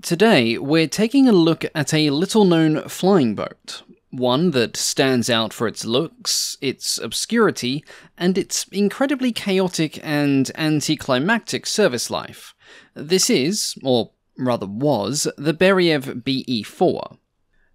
Today, we're taking a look at a little-known flying boat. One that stands out for its looks, its obscurity, and its incredibly chaotic and anticlimactic service life. This is, or rather was, the Beriev Be-4.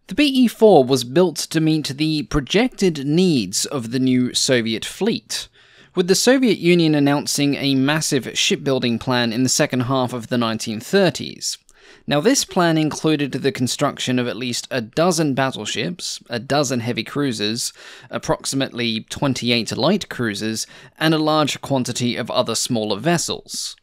The Be-4 was built to meet the projected needs of the new Soviet fleet, with the Soviet Union announcing a massive shipbuilding plan in the second half of the 1930s. Now, this plan included the construction of at least a dozen battleships, a dozen heavy cruisers, approximately 28 light cruisers, and a large quantity of other smaller vessels.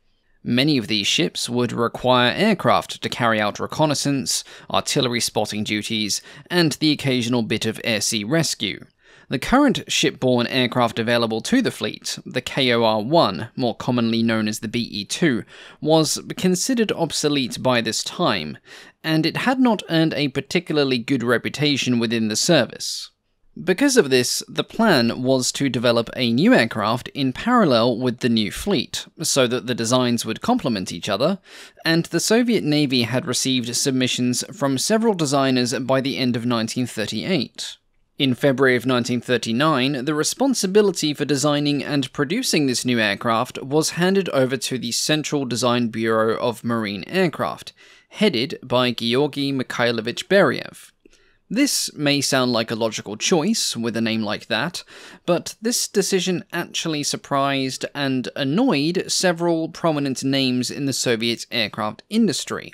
Many of these ships would require aircraft to carry out reconnaissance, artillery spotting duties, and the occasional bit of air-sea rescue. The current shipborne aircraft available to the fleet, the KOR-1, more commonly known as the Be-2, was considered obsolete by this time, and it had not earned a particularly good reputation within the service. Because of this, the plan was to develop a new aircraft in parallel with the new fleet, so that the designs would complement each other, and the Soviet Navy had received submissions from several designers by the end of 1938. In February of 1939, the responsibility for designing and producing this new aircraft was handed over to the Central Design Bureau of Marine Aircraft, headed by Georgy Mikhailovich Beriev. This may sound like a logical choice with a name like that, but this decision actually surprised and annoyed several prominent names in the Soviet aircraft industry.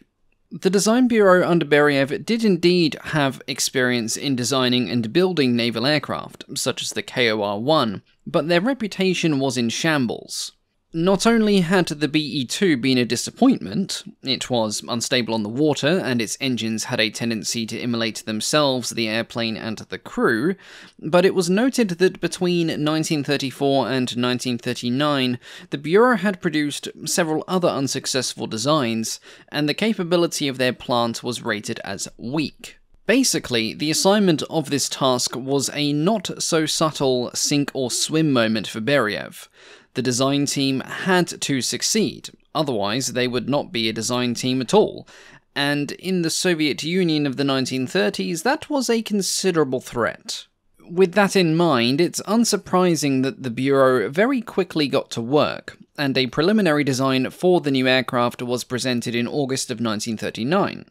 The Design Bureau under Beriev did indeed have experience in designing and building naval aircraft, such as the KOR-1, but their reputation was in shambles. Not only had the Be-2 been a disappointment, it was unstable on the water and its engines had a tendency to immolate themselves, the airplane, and the crew, but it was noted that between 1934 and 1939, the Bureau had produced several other unsuccessful designs, and the capability of their plant was rated as weak. Basically, the assignment of this task was a not-so-subtle sink-or-swim moment for Beriev. The design team had to succeed, otherwise they would not be a design team at all, and in the Soviet Union of the 1930s, that was a considerable threat. With that in mind, it's unsurprising that the Bureau very quickly got to work, and a preliminary design for the new aircraft was presented in August of 1939.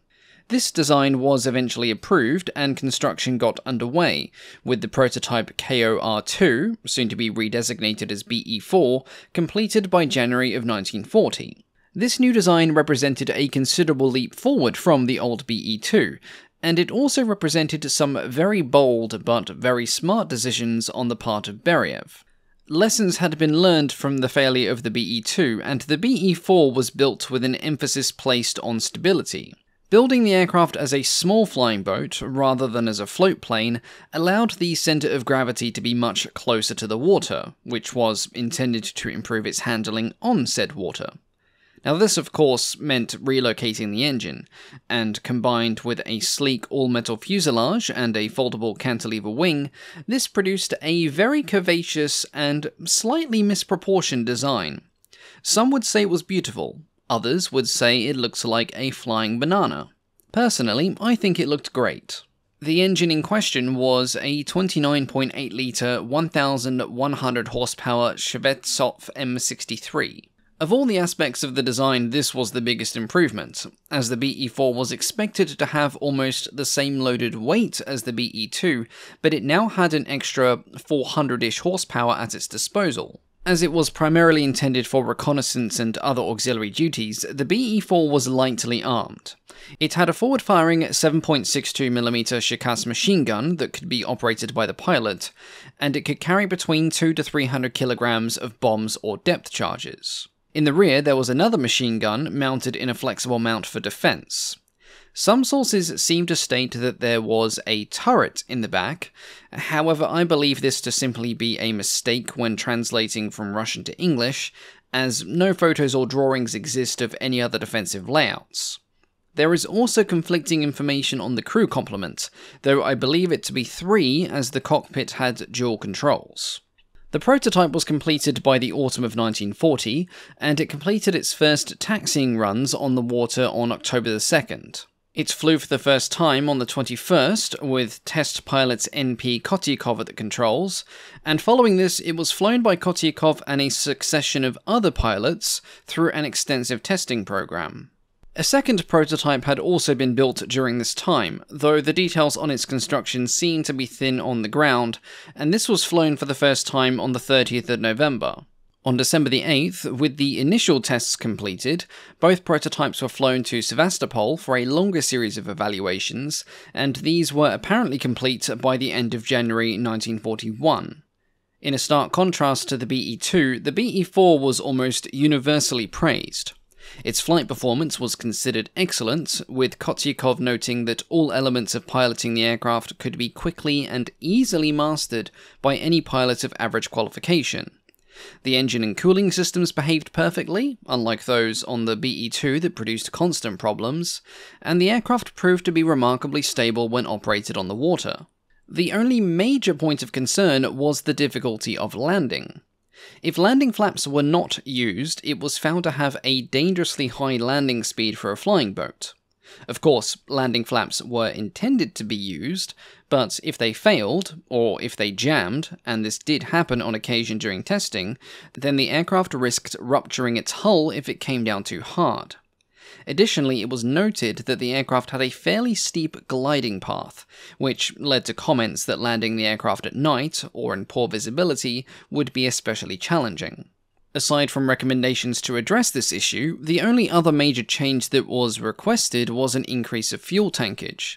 This design was eventually approved and construction got underway, with the prototype KOR-2, soon to be redesignated as Be-4, completed by January of 1940. This new design represented a considerable leap forward from the old Be-2, and it also represented some very bold but very smart decisions on the part of Beriev. Lessons had been learned from the failure of the Be-2, and the Be-4 was built with an emphasis placed on stability. Building the aircraft as a small flying boat, rather than as a float plane, allowed the centre of gravity to be much closer to the water, which was intended to improve its handling on said water. Now this of course meant relocating the engine, and combined with a sleek all-metal fuselage and a foldable cantilever wing, this produced a very curvaceous and slightly misproportioned design. Some would say it was beautiful. Others would say it looks like a flying banana. Personally, I think it looked great. The engine in question was a 29.8-litre, 1,100 horsepower Shavrov M63. Of all the aspects of the design, this was the biggest improvement, as the Be-4 was expected to have almost the same loaded weight as the Be-2, but it now had an extra 400-ish horsepower at its disposal. As it was primarily intended for reconnaissance and other auxiliary duties, the Be-4 was lightly armed. It had a forward-firing 7.62mm Shikaz machine gun that could be operated by the pilot, and it could carry between 200 to 300 kilograms of bombs or depth charges. In the rear, there was another machine gun mounted in a flexible mount for defense. Some sources seem to state that there was a turret in the back, however I believe this to simply be a mistake when translating from Russian to English, as no photos or drawings exist of any other defensive layouts. There is also conflicting information on the crew complement, though I believe it to be 3 as the cockpit had dual controls. The prototype was completed by the autumn of 1940, and it completed its first taxiing runs on the water on October the 2nd. It flew for the first time on the 21st, with test pilot N.P. Kotyakov at the controls, and following this it was flown by Kotyakov and a succession of other pilots through an extensive testing program. A second prototype had also been built during this time, though the details on its construction seem to be thin on the ground, and this was flown for the first time on the 30th of November. On December the 8th, with the initial tests completed, both prototypes were flown to Sevastopol for a longer series of evaluations, and these were apparently complete by the end of January 1941. In a stark contrast to the BE-2, the BE-4 was almost universally praised. Its flight performance was considered excellent, with Kotyakov noting that all elements of piloting the aircraft could be quickly and easily mastered by any pilot of average qualification. The engine and cooling systems behaved perfectly, unlike those on the BE-2 that produced constant problems, and the aircraft proved to be remarkably stable when operated on the water. The only major point of concern was the difficulty of landing. If landing flaps were not used, it was found to have a dangerously high landing speed for a flying boat. Of course, landing flaps were intended to be used, but if they failed, or if they jammed, and this did happen on occasion during testing, then the aircraft risked rupturing its hull if it came down too hard. Additionally, it was noted that the aircraft had a fairly steep gliding path, which led to comments that landing the aircraft at night, or in poor visibility, would be especially challenging. Aside from recommendations to address this issue, the only other major change that was requested was an increase of fuel tankage.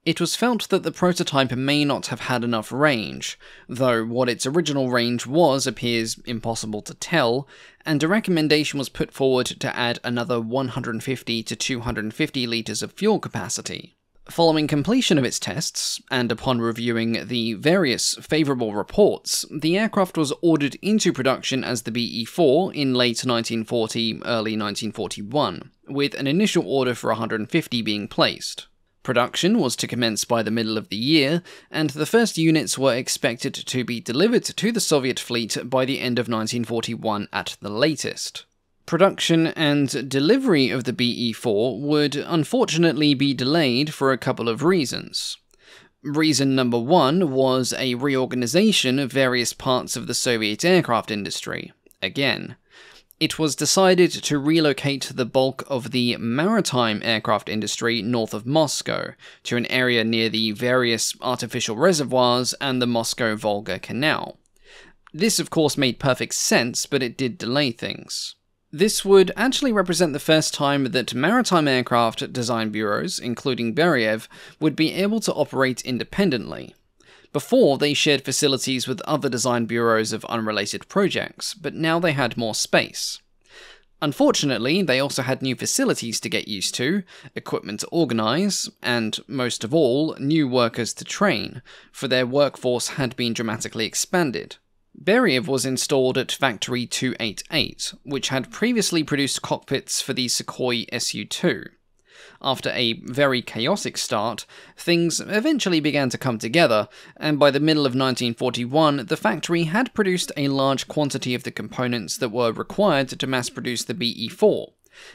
It was felt that the prototype may not have had enough range, though what its original range was appears impossible to tell, and a recommendation was put forward to add another 150 to 250 litres of fuel capacity. Following completion of its tests, and upon reviewing the various favourable reports, the aircraft was ordered into production as the BE-4 in late 1940, early 1941, with an initial order for 150 being placed. Production was to commence by the middle of the year, and the first units were expected to be delivered to the Soviet fleet by the end of 1941 at the latest. Production and delivery of the BE-4 would unfortunately be delayed for a couple of reasons. Reason number one was a reorganization of various parts of the Soviet aircraft industry. Again, it was decided to relocate the bulk of the maritime aircraft industry north of Moscow, to an area near the various artificial reservoirs and the Moscow-Volga Canal. This of course made perfect sense, but it did delay things. This would actually represent the first time that maritime aircraft design bureaus, including Beriev, would be able to operate independently. Before, they shared facilities with other design bureaus of unrelated projects, but now they had more space. Unfortunately, they also had new facilities to get used to, equipment to organize, and, most of all, new workers to train, for their workforce had been dramatically expanded. Beriev was installed at Factory 288, which had previously produced cockpits for the Sukhoi Su-2. After a very chaotic start, things eventually began to come together, and by the middle of 1941, the factory had produced a large quantity of the components that were required to mass-produce the BE-4,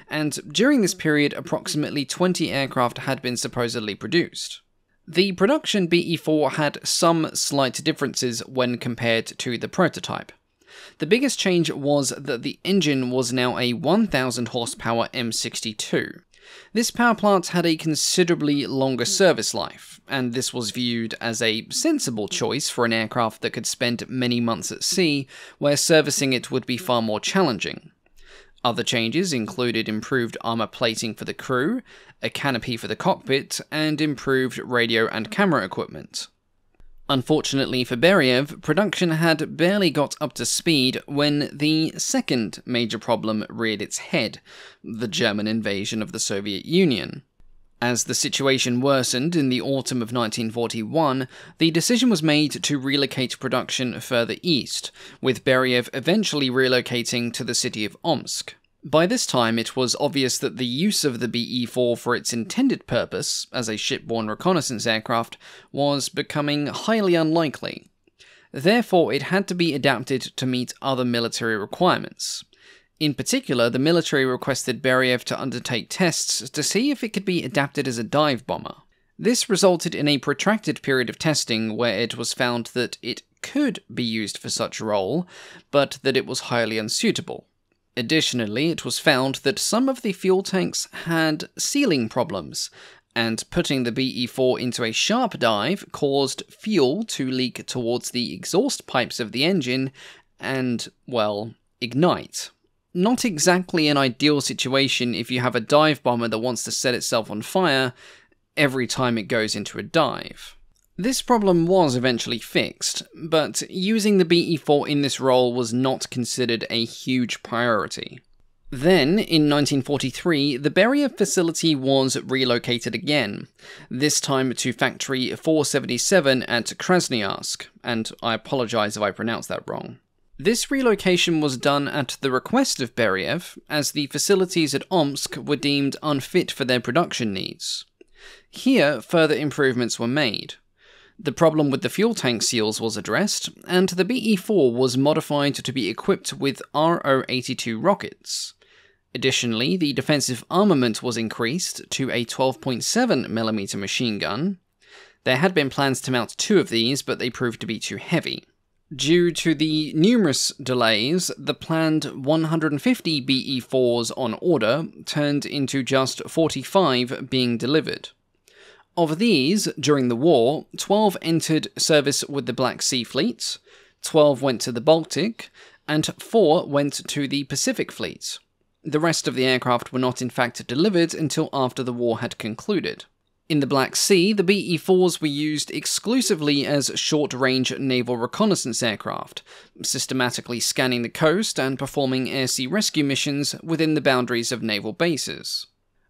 and during this period, approximately 20 aircraft had been supposedly produced. The production BE-4 had some slight differences when compared to the prototype. The biggest change was that the engine was now a 1,000 horsepower M62. This power plant had a considerably longer service life, and this was viewed as a sensible choice for an aircraft that could spend many months at sea, where servicing it would be far more challenging. Other changes included improved armor plating for the crew, a canopy for the cockpit, and improved radio and camera equipment. Unfortunately for Beriev, production had barely got up to speed when the second major problem reared its head: the German invasion of the Soviet Union. As the situation worsened in the autumn of 1941, the decision was made to relocate production further east, with Beriev eventually relocating to the city of Omsk. By this time, it was obvious that the use of the BE-4 for its intended purpose, as a shipborne reconnaissance aircraft, was becoming highly unlikely. Therefore, it had to be adapted to meet other military requirements. In particular, the military requested Beriev to undertake tests to see if it could be adapted as a dive bomber. This resulted in a protracted period of testing where it was found that it could be used for such a role, but that it was highly unsuitable. Additionally, it was found that some of the fuel tanks had sealing problems, and putting the BE-4 into a sharp dive caused fuel to leak towards the exhaust pipes of the engine and, well, ignite. Not exactly an ideal situation if you have a dive bomber that wants to set itself on fire every time it goes into a dive. This problem was eventually fixed, but using the BE-4 in this role was not considered a huge priority. Then, in 1943, the Beriev facility was relocated again, this time to Factory 477 at Krasnoyarsk, and I apologize if I pronounced that wrong. This relocation was done at the request of Beriev, as the facilities at Omsk were deemed unfit for their production needs. Here, further improvements were made. The problem with the fuel tank seals was addressed, and the BE-4 was modified to be equipped with RO-82 rockets. Additionally, the defensive armament was increased to a 12.7mm machine gun. There had been plans to mount 2 of these, but they proved to be too heavy. Due to the numerous delays, the planned 150 BE-4s on order turned into just 45 being delivered. Of these, during the war, 12 entered service with the Black Sea Fleet, 12 went to the Baltic, and 4 went to the Pacific Fleet. The rest of the aircraft were not in fact delivered until after the war had concluded. In the Black Sea, the BE-4s were used exclusively as short-range naval reconnaissance aircraft, systematically scanning the coast and performing air-sea rescue missions within the boundaries of naval bases.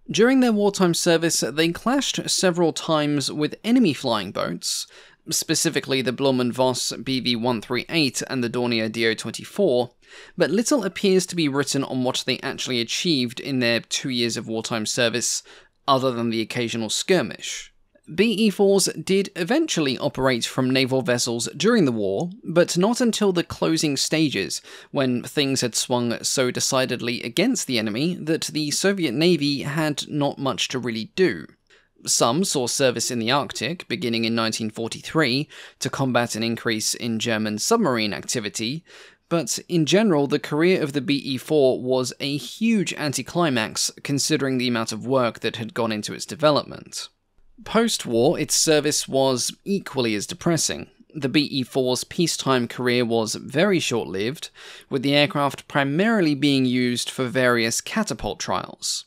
During their wartime service, they clashed several times with enemy flying boats, specifically the Blohm & Voss BV-138 and the Dornier Do-24, but little appears to be written on what they actually achieved in their 2 years of wartime service, other than the occasional skirmish. BE-4s did eventually operate from naval vessels during the war, but not until the closing stages, when things had swung so decidedly against the enemy that the Soviet Navy had not much to really do. Some saw service in the Arctic, beginning in 1943, to combat an increase in German submarine activity, but in general, the career of the BE-4 was a huge anticlimax considering the amount of work that had gone into its development. Post-war, its service was equally as depressing. The BE-4's peacetime career was very short-lived, with the aircraft primarily being used for various catapult trials.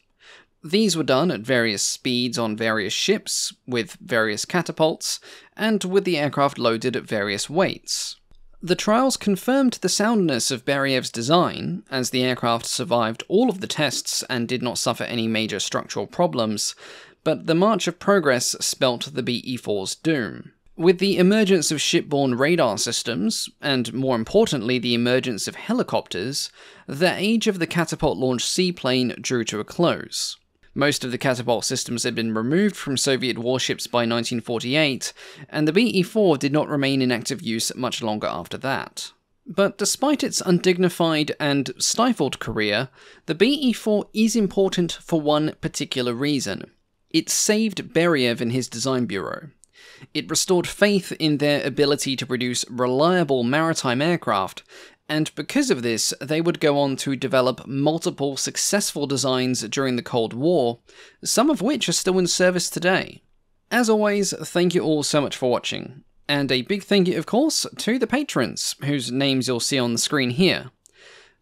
These were done at various speeds on various ships, with various catapults, and with the aircraft loaded at various weights. The trials confirmed the soundness of Beriev's design, as the aircraft survived all of the tests and did not suffer any major structural problems, but the march of progress spelt the BE-4's doom. With the emergence of shipborne radar systems, and more importantly the emergence of helicopters, the age of the catapult-launched seaplane drew to a close. Most of the catapult systems had been removed from Soviet warships by 1948, and the BE-4 did not remain in active use much longer after that. But despite its undignified and stifled career, the BE-4 is important for one particular reason. It saved Beriev and his design bureau. It restored faith in their ability to produce reliable maritime aircraft, and because of this, they would go on to develop multiple successful designs during the Cold War, some of which are still in service today. As always, thank you all so much for watching, and a big thank you, of course, to the patrons, whose names you'll see on the screen here.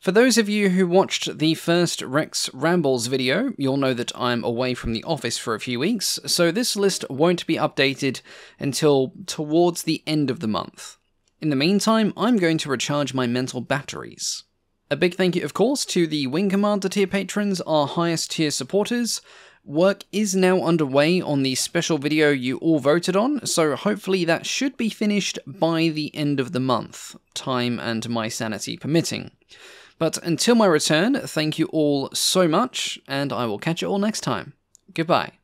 For those of you who watched the first Rex Rambles video, you'll know that I'm away from the office for a few weeks, so this list won't be updated until towards the end of the month. In the meantime, I'm going to recharge my mental batteries. A big thank you, of course, to the Wing Commander tier patrons, our highest tier supporters. Work is now underway on the special video you all voted on, so hopefully that should be finished by the end of the month, time and my sanity permitting. But until my return, thank you all so much, and I will catch you all next time. Goodbye.